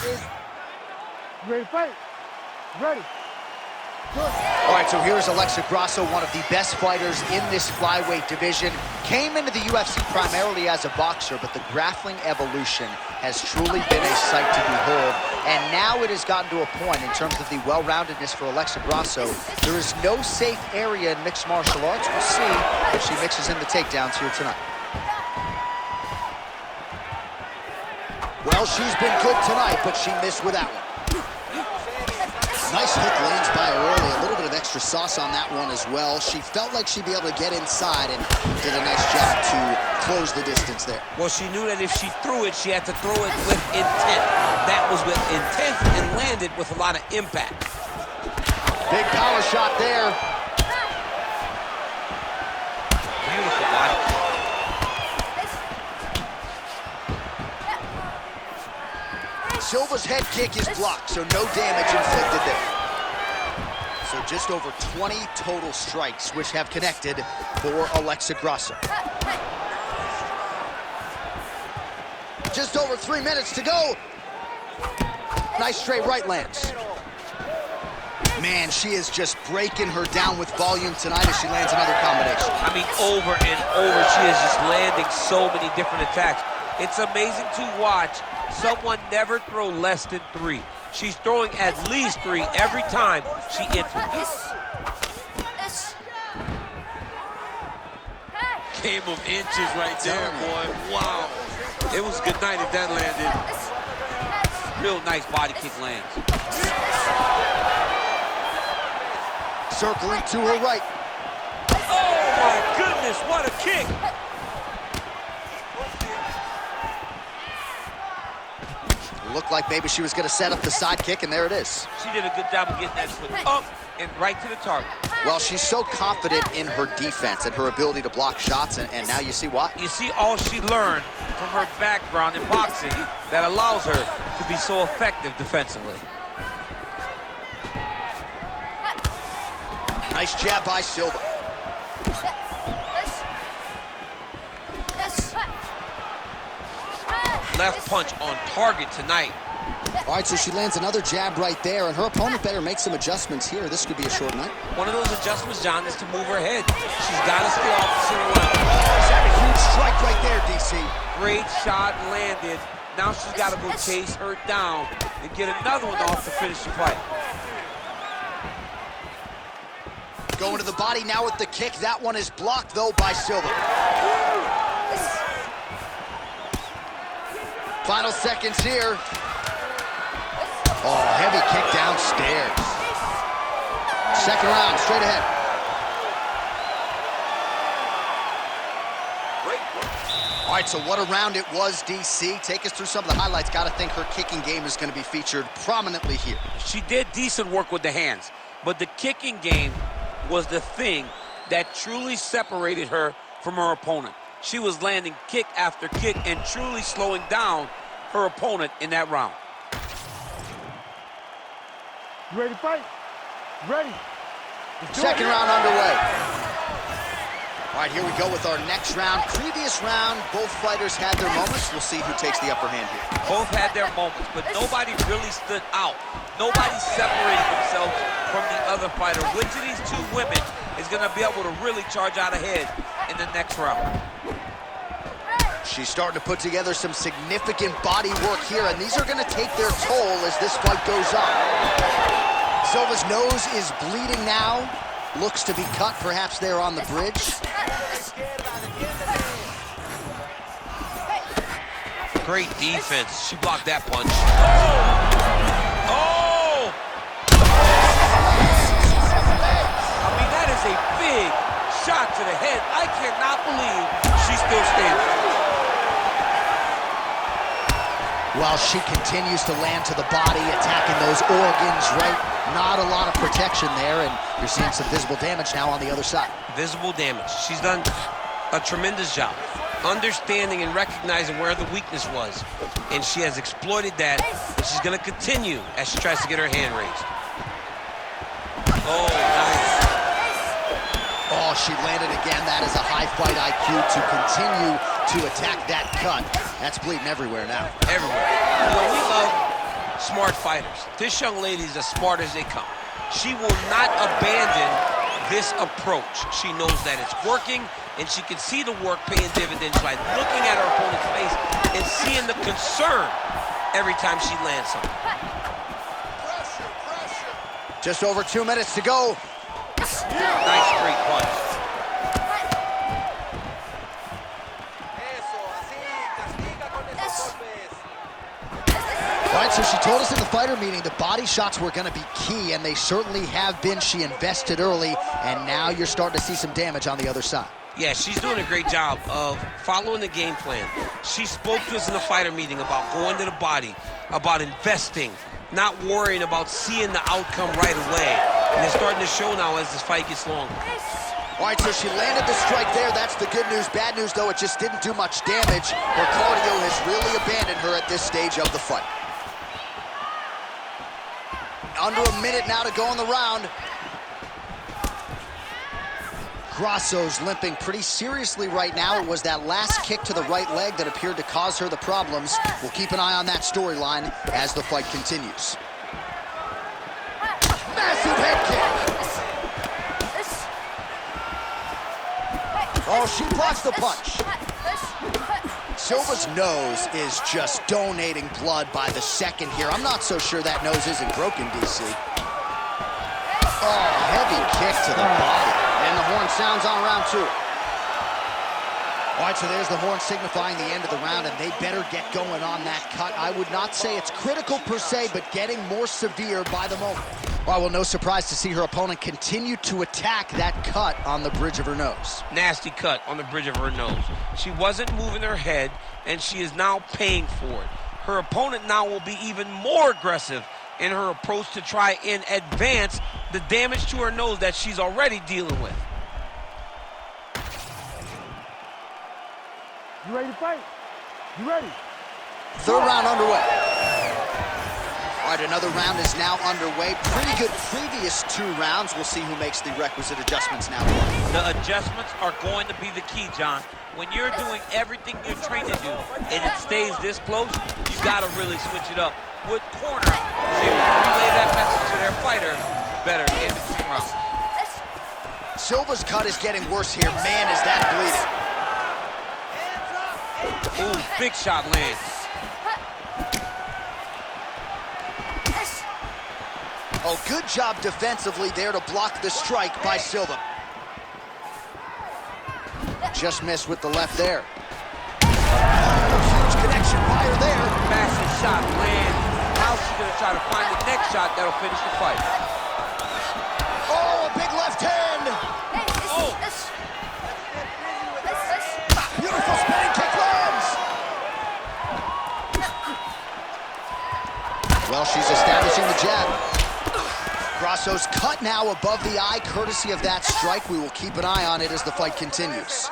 here is... Ready to fight? Ready. Good. All right, so here's Alexa Grasso, one of the best fighters in this flyweight division. Came into the UFC primarily as a boxer, but the grappling evolution has truly been a sight to behold. And now it has gotten to a point in terms of the well-roundedness for Alexa Grasso. There is no safe area in mixed martial arts. We'll see if she mixes in the takedowns here tonight. Well, she's been good tonight, but she missed with that one. Nice hook lands by her early. A little bit of extra sauce on that one as well. She felt like she'd be able to get inside and did a nice job to close the distance there. Well, she knew that if she threw it, she had to throw it with intent. That was with intent and landed with a lot of impact. Big power shot there. Beautiful body. Silva's head kick is blocked, so no damage inflicted there. So just over 20 total strikes, which have connected for Alexa Grasso. Just over 3 minutes to go. Nice straight right lands. Man, she is just breaking her down with volume tonight as she lands another combination. I mean, over and over, she is just landing so many different attacks. It's amazing to watch someone never throw less than 3. She's throwing at least 3 every time she enters. Game of inches right there, boy. Wow. It was a good night if that landed. Real nice body kick lands. Circling to her right. Oh, my goodness, what a kick. Looked like maybe she was going to set up the side kick, and there it is. She did a good job of getting that foot up and right to the target. Well, she's so confident in her defense and her ability to block shots, and now you see why. You see all she learned from her background in boxing that allows her to be so effective defensively. Nice jab by Silva. Left punch on target tonight. All right, so she lands another jab right there, and her opponent better make some adjustments here. This could be a short night. One of those adjustments, John, is to move her head. She's got to stay off the center line. She's had a huge strike right there, DC. Great shot landed. Now she's got to go chase her down and get another one off to finish the fight. Going to the body now with the kick. That one is blocked, though, by Silva. Final seconds here. Oh, heavy kick downstairs. Second round, straight ahead. All right, so what a round it was, DC. Take us through some of the highlights. Got to think her kicking game is going to be featured prominently here. She did decent work with the hands, but the kicking game was the thing that truly separated her from her opponent. She was landing kick after kick and truly slowing down her opponent in that round. You ready to fight? Ready. Second round underway. All right, here we go with our next round. Previous round, both fighters had their moments. We'll see who takes the upper hand here. Both had their moments, but nobody really stood out. Nobody separated themselves from the other fighter. Which of these two women is going to be able to really charge out ahead in the next round? She's starting to put together some significant body work here, and these are going to take their toll as this fight goes on. Silva's nose is bleeding now. Looks to be cut, perhaps there on the bridge. Great defense. She blocked that punch. Oh! I mean, that is a big shot to the head. I cannot believe she's still standing. While she continues to land to the body, attacking those organs, right? Not a lot of protection there, and you're seeing some visible damage now on the other side. Visible damage. She's done a tremendous job understanding and recognizing where the weakness was, and she has exploited that, and she's going to continue as she tries to get her hand raised. Oh, nice. Oh, she landed again. That is a high fight IQ to continue to attack that cut. That's bleeding everywhere now. Everywhere. You know, we love smart fighters. This young lady is as smart as they come. She will not abandon this approach. She knows that it's working, and she can see the work paying dividends by looking at her opponent's face and seeing the concern every time she lands something. Just over 2 minutes to go. Nice straight punch. All right, so she told us in the fighter meeting the body shots were going to be key, and they certainly have been. She invested early, and now you're starting to see some damage on the other side. Yeah, she's doing a great job of following the game plan. She spoke to us in the fighter meeting about going to the body, about investing, not worrying about seeing the outcome right away. And it's starting to show now as this fight gets longer. All right, so she landed the strike there. That's the good news. Bad news, though, it just didn't do much damage. Her cardio has really abandoned her at this stage of the fight. Under a minute now to go in the round. Grasso's limping pretty seriously right now. It was that last kick to the right leg that appeared to cause her the problems. We'll keep an eye on that storyline as the fight continues. Massive head kick. Oh, she blocks the punch. Silva's nose is just donating blood by the second here. I'm not so sure that nose isn't broken, DC. Oh, heavy kick to the body. And the horn sounds on round 2. All right, so there's the horn signifying the end of the round, and they better get going on that cut. I would not say it's critical per se, but getting more severe by the moment. Well, no surprise to see her opponent continue to attack that cut on the bridge of her nose. Nasty cut on the bridge of her nose. She wasn't moving her head, and she is now paying for it. Her opponent now will be even more aggressive in her approach to try and advance the damage to her nose that she's already dealing with. You ready to fight? You ready? Third round underway. All right, another round is now underway. Pretty good previous 2 rounds. We'll see who makes the requisite adjustments now. The adjustments are going to be the key, John. When you're doing everything you're trained to do and it stays this close, you got to really switch it up. With corner, is able to relay that message to their fighter better in between rounds. Silva's cut is getting worse here. Man, is that bleeding. Ooh, big shot lands. Oh, good job defensively there to block the strike by Silva. Just missed with the left there. Huge connection by her there. Massive shot lands. Now she's going to try to find the next shot that'll finish the fight. Oh, a big left hand. Oh. Beautiful spinning kick lands. Well, she's establishing the jab. Grasso's cut now above the eye, courtesy of that strike. We will keep an eye on it as the fight continues.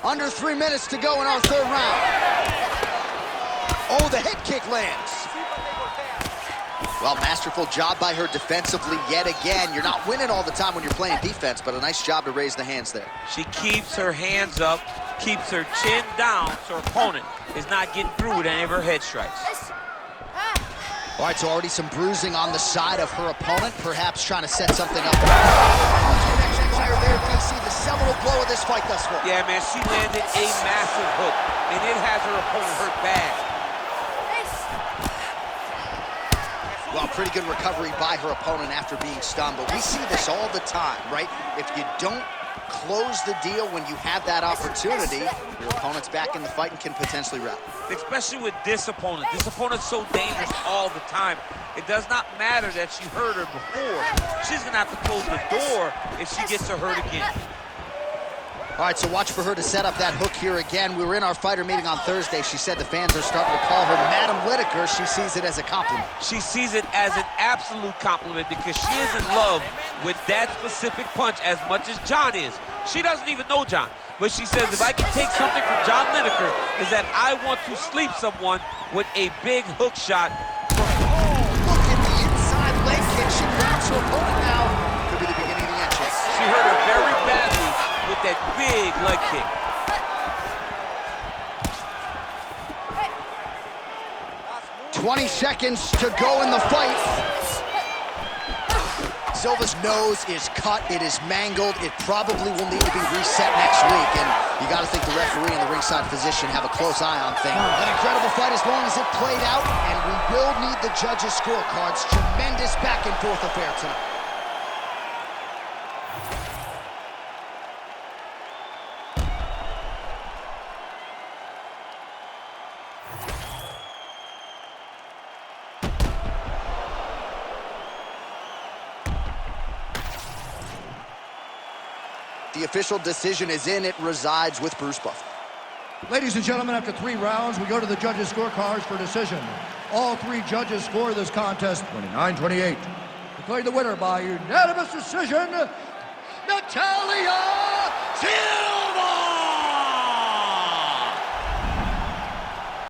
Under 3 minutes to go in our third round. Oh, the head kick lands. Well, masterful job by her defensively yet again. You're not winning all the time when you're playing defense, but a nice job to raise the hands there. She keeps her hands up, keeps her chin down so her opponent is not getting through with any of her head strikes. All right, so already some bruising on the side of her opponent, perhaps trying to set something up. Connection fire there, DC, the seminal blow of this fight thus far. Yeah, man, she landed a massive hook, and it has her opponent hurt bad. Well, pretty good recovery by her opponent after being stunned, but we see this all the time, right? If you don't close the deal when you have that opportunity, your opponent's back in the fight and can potentially rally. Especially with this opponent. This opponent's so dangerous all the time. It does not matter that she hurt her before. She's going to have to close the door if she gets her hurt again. All right, so watch for her to set up that hook here again. We were in our fighter meeting on Thursday. She said the fans are starting to call her Madam Whitaker. She sees it as a compliment. She sees it as an absolute compliment because she is in love with that specific punch as much as John is. She doesn't even know John, but she says if I can take something from John Lineker is that I want to sleep someone with a big hook shot. Look at the inside leg kick. She grabs her opponent now. Could be the beginning of the end check. She hurt her very badly with that big leg kick. 20 seconds to go in the fight. Silva's nose is cut, it is mangled, it probably will need to be reset next week, and you gotta think the referee and the ringside physician have a close eye on things. An incredible fight as long as it played out, and we will need the judges' scorecards. Tremendous back and forth affair tonight. The official decision is in. It resides with Bruce Buffer. Ladies and gentlemen, after 3 rounds, we go to the judges' scorecards for decision. All 3 judges score this contest 29-28. Declared the winner by unanimous decision, Natalia Silva!